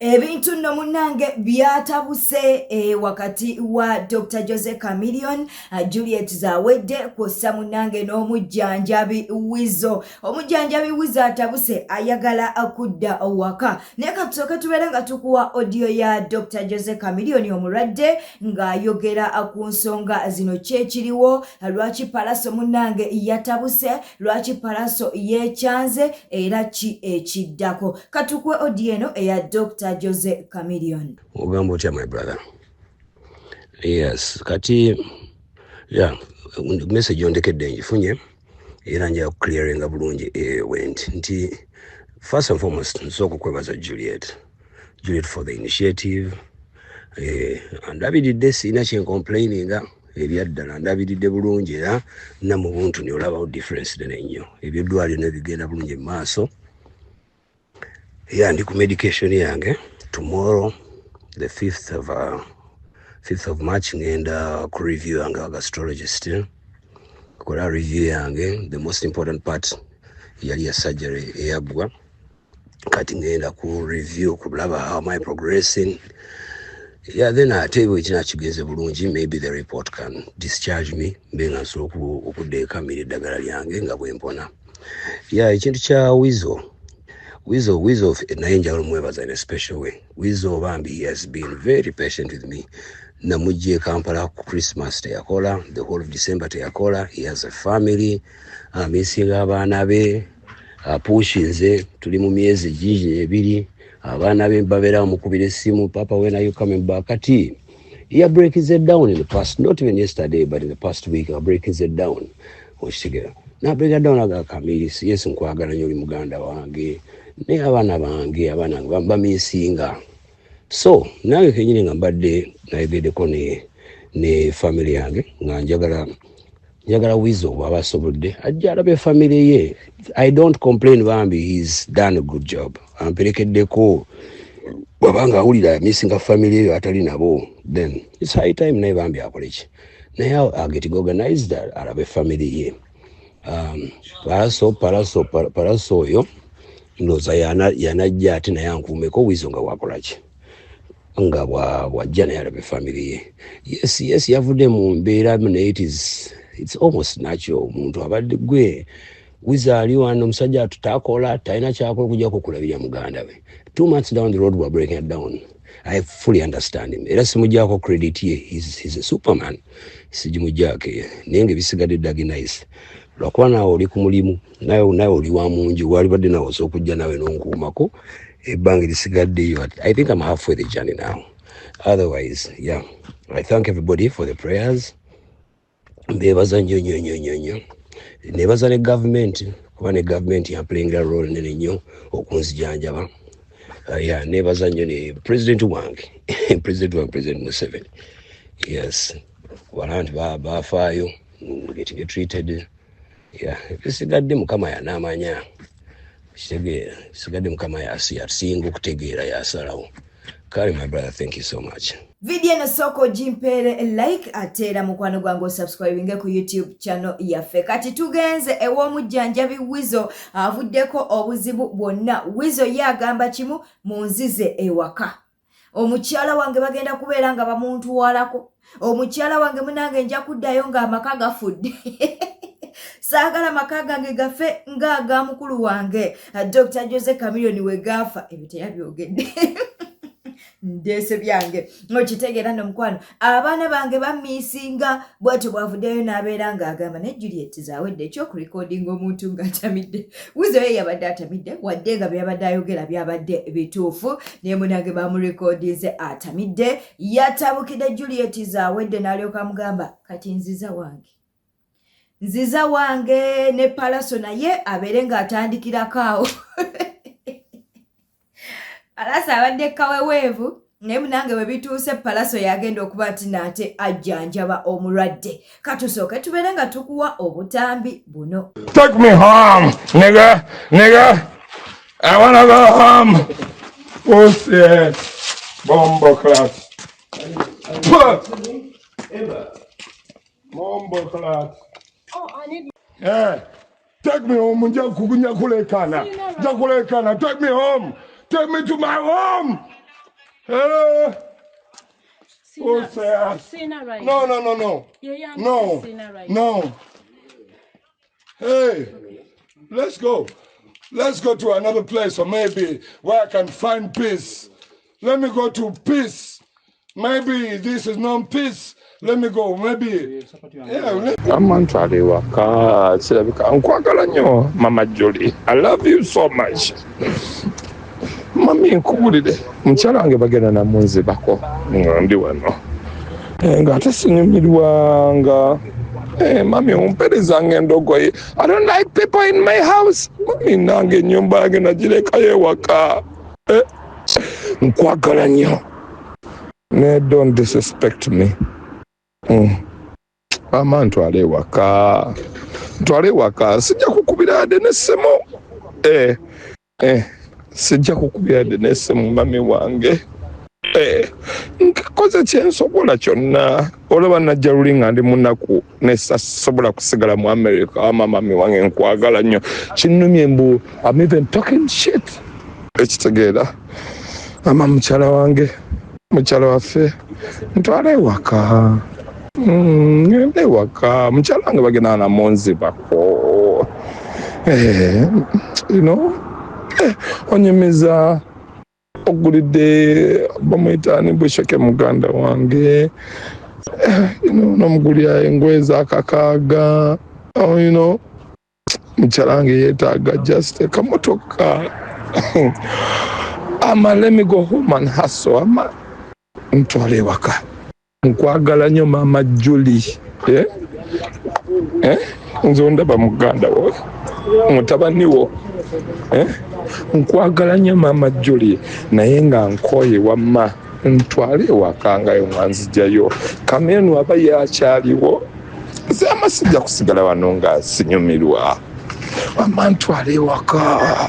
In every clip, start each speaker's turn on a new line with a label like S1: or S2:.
S1: Ebintu nno munnange byatabuse wakati wa Dr. Jose Chameleone, Juliet Zawedde kw'ossa munnange n'omujjanjabi Wizzo. Omujjanjabi Wizzo atabuse ayagala kudda waka. Naye katusooke tubeere nga tukuwa audio ya Dr. Jose Chameleone omulwadde ng'ayogera ku nsonga zino kyekiriwo, lwaki Pallaso munnange yatabuse, lwaki Pallaso yeekyanze era ki ekiddako. Katukuwe audio eno eya Dr. Jose Chameleone.
S2: Ugambo utya my brother. Yes, kati message ondekedde njifunye era nja clearing bulungi went nti first and foremost nsoko kwebaza Juliet for the initiative ndabiridde sina kye complaining ebyaddala ndabiridde bulungi era na mu buntu ne olaba difference dene nnyo eby'eddwaliro ne bigenda bulungi mu maaso. Ndi ku medication yange tomorrow the 5th of March ngenda ku review yange wa gastrologist kola review yange. The most important part yali ya surgery eyabwa kati ngenda ku review kulaba how am I progressing. Then ate bwe kina kigenze bulungi maybe the report can discharge me mbenga nsobola okudekamira eddagala lyange nga bwe mpona. Ekintu kya Wizzo naye njagala omwebaza in a special way. Wizzo bambi he has been very patient with me. Namujje Kampala ku Christmas teyakola, the whole of December teyakola. He has a family, amisinga abaana be, apushinze, tuli mu myezi gingi ebiri, abaana be babeera mukubira essimu, Papa when are you coming back? Kati he breaks it down in the past, not even yesterday but in the past week breaks it down. Oshigera na break it down aga Kamili, yes nkwagala nnyo muganda wange ne abaana bange bamisinga. So nange kenyini nga mbadde nayogeddeko ne family yange nga njagala Wizzo bw'aba asobodde ajja alabe family ye. I don't complain bambi, he's done a good job. Amperekeddeko bw'abanga awulira amisinga family eyo atali nabo, then it's high time naye bambi akole ki naye aget organized alabe family ye. Pallaso oyo ndoza yanajja ate naye ankuumeko Wizzo nga wakola ki nga wajja naye alabe family ye. Yes yavudde mu mbeera naye it's almost natural. Omuntu abadde gwe Wizzo ali wano omusajja atutakola talina kyakola kujja kukulabira muganda we. 2 months down the road we're breaking it down. I fully understand him. Era simujjako credit ye. He's a superman. Sijimujjake naye ng'ebisigadde ddagi nice. Lwakuba nawe oli ku mulimu nawe oli wa munju wali badde nawe osobola okujja nawe n'onkuumako ebbanga lisigaddeyo. I think I'm halfway the journey now. Otherwise, I thank everybody for the prayers. Mbebaza nnyo. Nebaza ne government kuba ne government ya playing a role nene nnyo okunzijanjaba. Nebaza nnyo ne president wange President Museveni. Yes, abantu bafaayo getting treated. Bisigadde Mukama y'anaamanya. Bisigadde Mukama yasinga okutegeera yasalawo. Kale my brother, thank you so much.
S1: Video eno soko jimpere like atera mukwano gwangu subscribing ku YouTube channel yaffe. Kati tugenze ew'omujjanjabi Wizzo avuddeko obuzibu bwonna. Wizzo yagamba kimu munzize ewaka. Omukyala wange bagenda kubeera nga bamuntu walako. Omukyala wange munange nja kuddayo nga amaka gafudde. Saagala maka gange gafe nga mukulu wange Dr. Jose Chameleone we gafa ebiteyabyogedde. Ndese byange okitegeera n'omukwano abaana bange bamisinga bwatyo bwavuddeyo n'abeera ng'agamba ne Juliet Zawedde ekyokurekodinga omuntu ng'atamidde. Wizzo ye yabadde atamidde wadde nga byabadde ayogera byabadde bituufu naye munange bamurekodinze atamidde. Yatabukidde Juliet Zawedde n'alyoka amugamba kati nziza wange ne Pallaso naye abeere ng'atandikirako awo. Alasa abadde kaweweevu naye munange bwe bituuse Pallaso yagenda okuba nti nate ajjanjaba omulwadde. Katusooke tubeere nga tukuwa obutambi buno.
S3: Take me home, nigga. I wanna go home. Pussy. Bombo class. Bombo class.
S4: Oh, I need.
S3: Take me home. Njakulekana. Take me home. Take me to my home. Hello. What's
S4: Sina,
S3: that?
S4: Sina right.
S3: No.
S4: Yeah,
S3: No.
S4: Sina right.
S3: No. Hey, let's go. Let's go to another place or maybe where I can find peace. Let me go to peace. Maybe this is not peace. Let me go. Maybe. Yeah. Amantwali waka kirabika nkwagala nnyo Mama Julie. I love you so much. Mami nkubulire mukyala wange bagenda namunzibako nga ndi wano ng'ate sinyumirwanga mami omperezanga endogoyi. I don't like people in my house. Mami nange ennyumba yange nagirekayo ewaka nkwagala nnyo ne don't disrespect me. Mama ntwale ewaka sijja kukubira ade n'essemu sijja kukubira ade n'essemu mami wange nkakoze kyensobola kyonna olaba najja luli nga ndi munaku nesasobola kusigala mu America. Mami wange nkwagala nnyo kinnumye mbu I'm even talking shit ekitegeera ama mukyala wange mukyala waffe ntwala ewaka ngende ewaka mukyala wange bagenda namunzibako onyumiza ogulidde bamuyitaani Busheke muganda wange nomugulya engoye zakakaaga mukyala wange yeetaaga just akamotoka let me go home and hustle ntwala ewaka nkwagala nnyo Mama Julie nze ondaba muganda wo mutabani wo nkwagala nnyo Mama Julie naye nga nkooye wamma ntwale ewaka nga nzijjayo kamenu aba yakyaliwo nze amasijja kusigala wano nga sinyumirwa wamma ntwale ewaka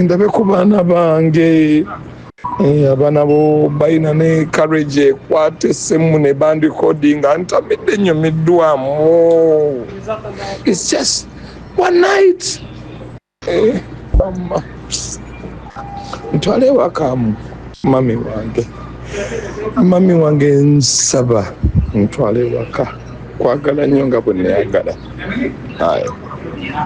S3: ndabe ku baana bange abaana bo balina ne courage ekwata essemu ne bandikodinga ntamidde nyumiddwamu. It's just one night. Mama ntwale ewaka mami wange nsaba ntwale ewaka kwagala nnyo nga bwe neyagala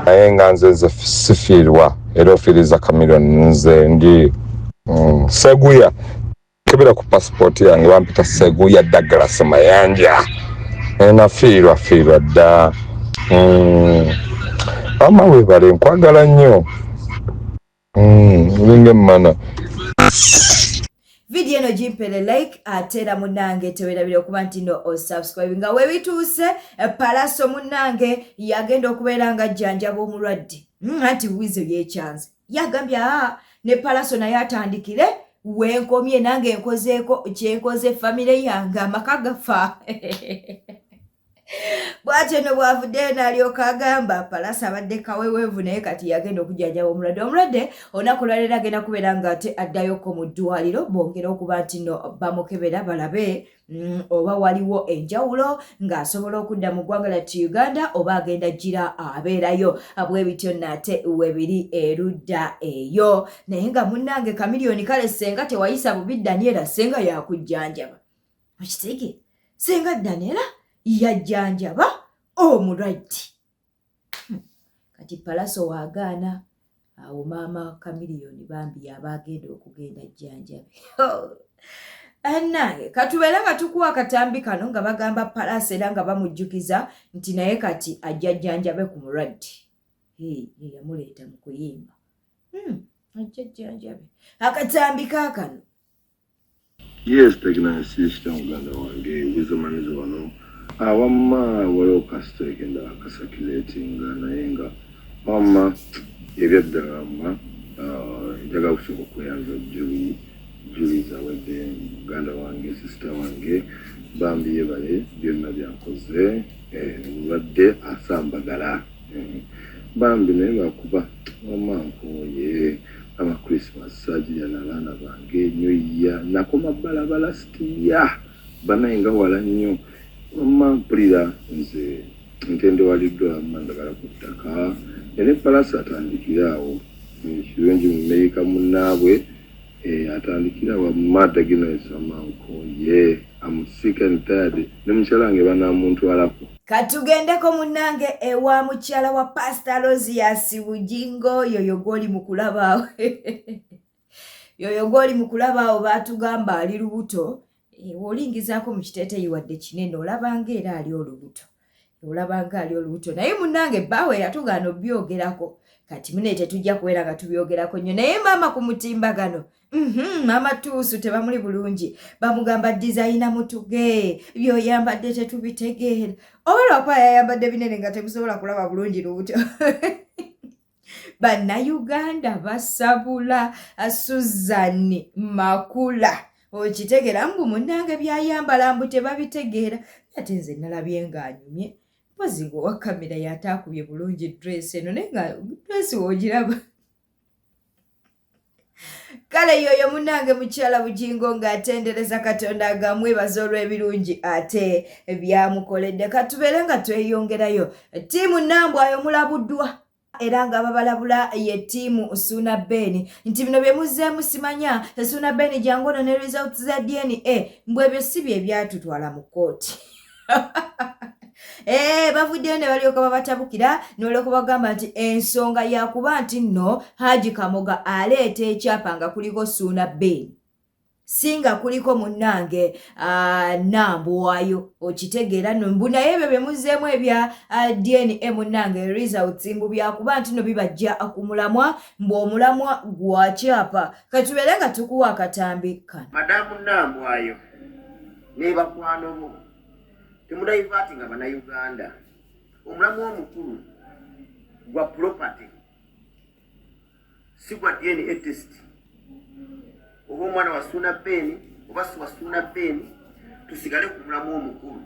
S3: naye nga nze sifiirwa era ofiiriza Chameleone. Nze ndi Seguya kebera ku passport yange bampita Seguya Douglas Mayanja nafiirwa dda ama webale nkwagala nnyo linge mmana.
S1: Video eno jimpele like atera munange tewerabira okuba nti no subscribe nga webituuse Palaso munange yagenda okubeera nga jjanjaba omulwadde anti Wizo yekyanze yagambye ne Palaso naye atandikire wenkomye nange nkozeeko kyenkoze family yange amaka gafa. Bwatyo no bwavuddeyo n'alyoka agamba Palaso abadde kaweweevu naye kati yagenda okujjanjaba omulwadde olunaku lwaleero agenda kubeera nga ate addayoko mu ddwaliro bongera okuba nti no bamukebera balabe oba waliwo enjawulo ng'asobola okudda mu ggwanga lyattu Uganda oba agenda gira abeerayo bwe bityo nate webiri erudda eyo. Naye nga munnange Chameleone kale senga tewayisa bubi Daniela senga yakujjanjaba okitege senga Daniela yajjanjaba omulwadde kati Palaso waagaana awo maama Chameleone bambi abagenda okugenda jjanjabe. Nange katubeera nga tukuwa akatambi kano nga bagamba Palaso era nga bamujjukiza nti naye kati ajja jjanjabe ku mulwadde yamuleeta mu kuyimba ajja jjanjabe akatambi kaakano.
S5: Yes, pregnant sister muganda wange Wizo manizo wano wamma waliwo kasita egenda akasakulatinga naye nga wamma ebyaddala wamma njagala kusooka okweyanza Julie zawedde muganda wange sister wange bambi yebale byonna byankoze mulwadde asambagala bambi naye ngakuba wamma nkooye ama Christmas sajja n'abaana bange nyoya nakoma balabala sitiya banaye nga wala nnyo mama mpulira nze ntende waliddwa mandagala ku ttaka ere Palaso atandikira awo ekirungi mu Amerika munnaabwe atandikira wa mada gino esamanko I'm sick and tired nemuchalange bana muntu alako
S1: katugendeko munange ewa mukyala wa Pastor Rosias Bujingo yoyo goli mukulaba yoyo goli mukulaba batugamba ali lubuto wolingizaako mu kiteeteeyi wadde kinene olabanga era ali olubuto olabanga ali olubuto naye munange bawe yatugaana obyogerako kati mune tetujja kuwera nga tubyogerako nnyo naye maama ku mutimbagano maama tuusu tebamuli bulungi bamugamba dizayina mutuge byoyambadde tetubitegeera oba lwapa yayambadde binene nga temusobola kulaba bulungi lubuto bannayuganda basabula Suzanne Makula okitegeera mbu munnange byayambala mbu tebabitegeera ate nze nalabye ng'anyumye mpozi wa kamera yataakubye bulungi dress eno naye nga dress woogiraba kale yoyo munnange mukyala Bujingo ng'atendereza Katonda agamwebaza olw'ebirungi ate byamukoledde katubeere nga tweyongerayo ttiimu Nambwayo mulabuddwa era nga babalabula ye ttiimu Suna Ben nti bino bye muzzeemu simanya Suna Ben jangono ne results za DNA mbwebyo si bye byatutwala mu kkooti bavuddeyo ne balyoka babatabukira n'olyoka bagamba nti ensonga yakuba nti nno Haji Kamoga aleeta ekyapa nga kuliko Suna Ben singa kuliko munnange Nambwayo okitegeera no mbu naye ebyo bye muzzeemu ebya DNA munnange results mbu byakuba nti no bibajja ku mulamwa mbu omulamwa gwa kyapa katubeere nga tukuwa akatambi kano
S4: Madamu Nambwayo ne bakwano bo temudayivati nga bannayuganda omulamu omukulu gwa property si gwa DNA test oba omwana wa Suna Ben oba si wa Suna Ben tusigale ku mulamu omukulu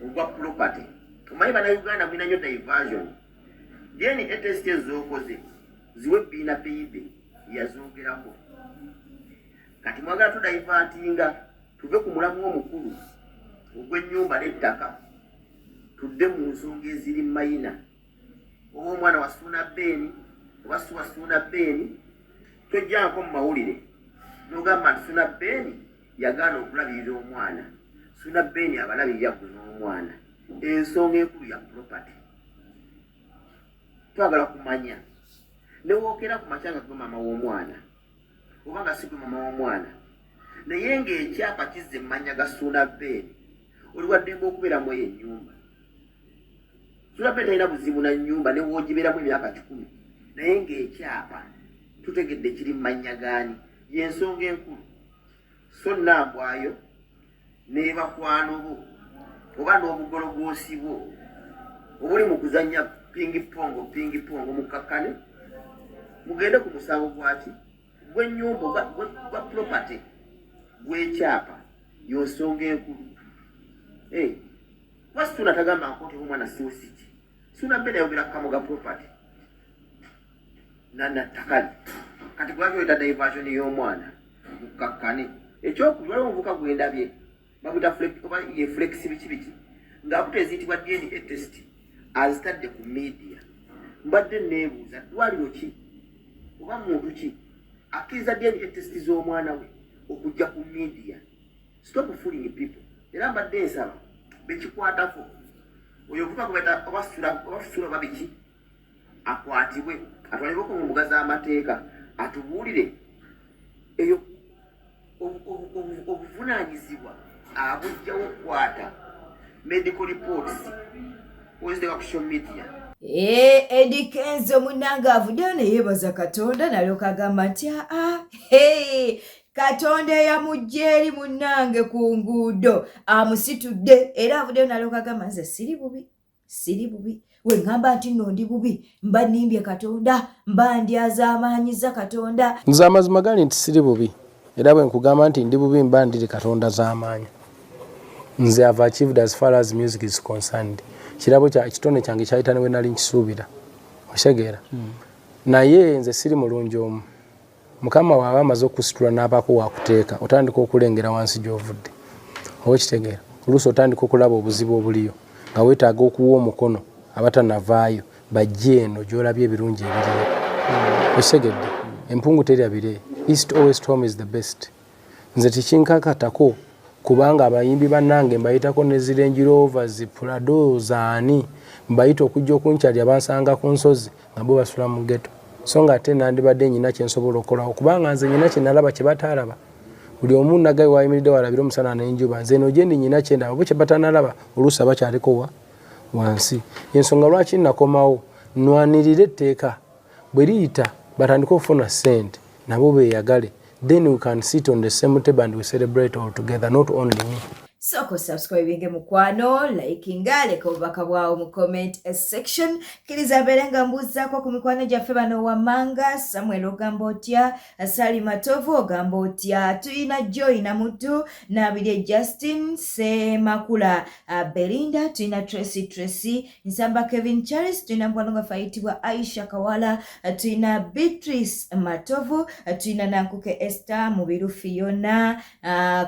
S4: ogwa property omanyi bannayuganda mulina nnyo diversion DNA test ezookoze ziwe bbiina peyibe yazoogerako kati mwagala tudayivatinga tuve ku mulamu omukulu ogw'ennyumba n'ettaka tudde mu nsonga eziri mayina oba omwana wa Suna Ben oba si wa Suna Ben tojjanko mu mawulire n'ogamba nti Suna Ben yagaana okulabirira omwana Suna Ben abalabirira gwe n'omwana ensonga enkulu ya property twagala kumanya newookera ku makyanga gwe maama w'omwana oba nga si gwe maama w'omwana naye ng'ekyapa kizza emmanya ga Suna Ben oli waddemba okubeeramu eyo ennyumba Suna Ben talina buzibu na nnyumba ne woogibeeramu emyaka 10 naye ng'ekyapa tutegedde kiri mmanya gaani y'ensonga enkulu so Nambwayo ne bakwano bo oba n'obugologoosi bo obuli mu kuzannya pingipongo mukakkane mugende ku musango gwaki gw'ennyumba gwa property gw'ekyapa y'ensonga enkulu Suna tagamba nkooti omwana siwusiki Suna Ben ayogera Kamoga property nanatakali kati gwakyoyita diversion y'omwana mukakkane ekyokuli waliwo omuvuka gwendabye babuta ye flex biki ng'abuta eziyitibwa DNA test azitadde ku media mbadde neebuuza ddwaliro ki oba muntu ki akkiriza DNA test z'omwana we okujja ku media stop fooling people era mbadde nsaba bekikwatako oyo ovuka kubeta obasula babiki akwatibwe atwalibwe ku mbuga z'amateeka atubuulire eyo obuvunaanyizibwa abujjawo okukwata medical reports oziteka ku social media
S1: Eddie Kenzo munnange avuddeyo ne yeebaza Katonda nalyoka agamba nti Katonda yamujja eri munnange ku nguudo amusitudde era avuddeyo nalyoka agamba nze siri bubi we ngamba nti nno ndi bubi mba nimbye Katonda mba ndyazaamaanyiza Katonda
S6: nze amazima gali nti siri bubi era bwe nkugamba nti ndi bubi mba ndiri Katonda z'amaanyi nze have achieved as far as music is concerned kirabo kya kitone kyange kyayita ne we nali nkisuubira oshegeera naye nze siri mulungi omu Mukama waaba amaze okusitula n'abaako waakuteeka otandika okulengera wansi gy'ovudde oba kitegeera oluusi otandika okulaba obuzibu obuliyo nga weetaaga okuwa omukono abatanavaayo bajje eno gy'olabye ebirungi ebiriyo osegedde empungu terya bire East or West home is the best. Nze tikinkakatako kubanga abayimbi bannange mbayitako ne zi Range Rover zi Prado zaani mbayita okujja okunkyalya bansanga ku nsozi nga bo basula mu ghetto. So nga ate nandibadde nyina kye nsobola okolawo kubanga nze nyina kye nalaba kye bataalaba. Buli omu nagaye wayimiridde walabira omusana n'enjuba nze eno gye ndi nyina kye ndaba bo kye batanalaba oluusi abakyaliko wansi. Ensonga lwaki nakomawo nnwanirira etteeka bwe liyita batandika okufuna ssente nabo beeyagale. Then we can sit on the same table and we celebrate all together, not only me.
S1: Soko subscribinge mukwano, likinga, leka obubaka bwawo mu comment section. Kiriza berenga mbuzaako ku mikwano gyaffe bano Wamanga, Samuel ogamba otya, Sali Matovu ogamba otya, tuyina Joy Namutu, Nabire Justin, Semakula Belinda, tuyina Tracy, Nsamba Kevin Charles, tuyina mukwano nga fayitibwa Aisha Kawala, tuyina Beatrice Matovu, tuyina Nankuke Esther, Mubiru Fiona,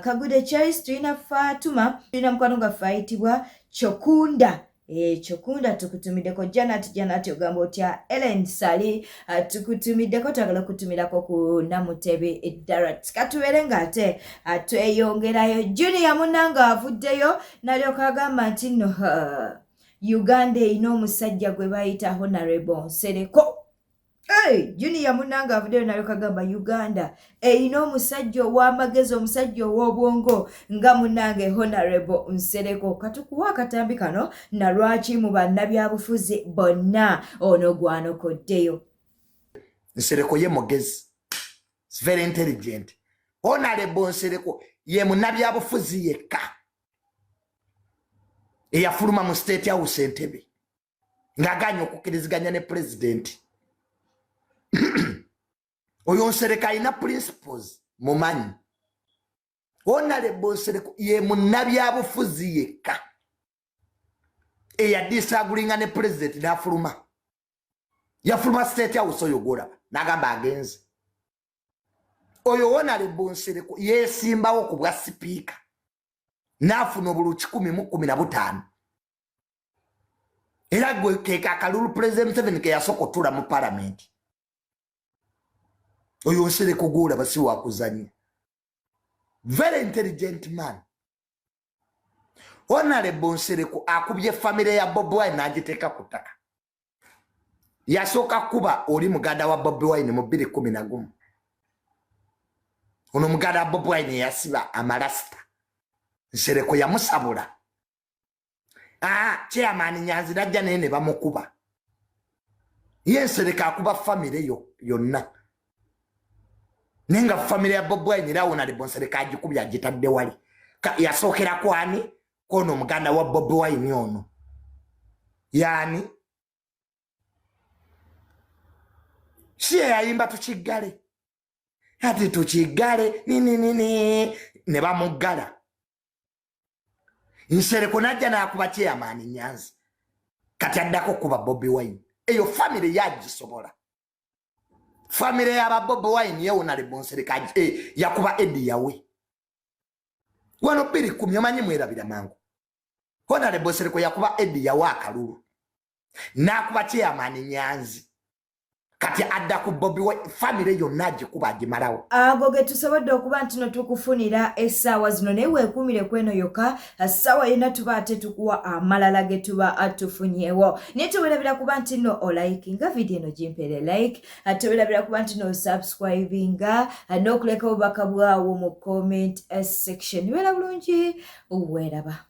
S1: Kagude Charles, tuyina Fatuma, tuyina mukwano nga fayitibwa Chokunda. Chokunda tukutumiddeko Janet ogamba otya, Ellen Sali tukutumiddeko, twagala kutumirako ku Namutebe Darat. Katubeere nga ate tweyongerayo. Junior Munanga avuddeyo n'alyoka agamba nti no Uganda erina omusajja gwe bayita Honorable Nsereko. Junior Munanga avuddeyo n'alyoka agamba Uganda erina omusajja ow'amagezi, omusajja ow'obwongo nga munnange Honorable Nsereko. Katukuwa akatambi kano na lwaki mu bannabyabufuzi bonna ono gwanokoddeyo.
S7: Nsereko ye mugezi, is very intelligent. Honorable Nsereko ye munnabyabufuzi yekka eyafuluma mu State House Entebbe ng'aganya okukkiriziganya ne president. Oyo Nsereko alina principles mumanyi. Honorable Nsereko ye munnabyabufuzi yekka eyadisagulinga ne president n'afuluma. Yafuluma State House oyo gwolaba n'agamba agenze. Oyo Honorable Nsereko yeesimbawo ku bwa sipiika n'afuna obulu 115. Era gwe keeka akalulu President Museveni ke yasooka otuula mu parliament. Oyo Nsereko gwolaba si wakuzanya. Very intelligent man. Honorable Nsereko akubye family ya Bobi Wine n'agiteeka ku ttaka. Yasooka kuba oli muganda wa Bobi Wine mu 2011. Ono muganda wa Bobi Wine yasiba amarasita. Nsereko yamusabula. Chairman Nyanzi najja naye ne bamukuba. Ye Nsereko akuba family yonna. Nenga family ya Bobi Wine era Honorable Nsereko agikubya agitadde wali. Yasookera kwani kono muganda wa Bobi Wine ono. Yani siye yayimba tukigale. Ati tukigale nini ne bamugala. Nsereko najja n'akuba chairman Nyanzi. Kati addako kuba Bobi Wine. Eyo family yagisobola. Family ya Bobi Wine ye Honorable Nsereko yakuba Eddie yawe. Wano 2010 omanyi mwerabira mangu. Honorable Nsereko yakuba Eddie yawe akalulu. N'akuba chairman Nyanzi. Kati adda ku Bobi Wine family yonna agikuba agimalawo. Ago
S1: ge tusobodde okuba nti no tukufunira essaawa zino naye weekuumire kweno yokka essaawa yonna tuba ate tukuwa amalala ge tuba atufunyeewo. Naye towerabira kuba nti no olikinga video eno gimpere like, towerabira kuba nti no subscribinga, n'okuleka obubaka bwawo mu comment section. Wera bulungi, weraba.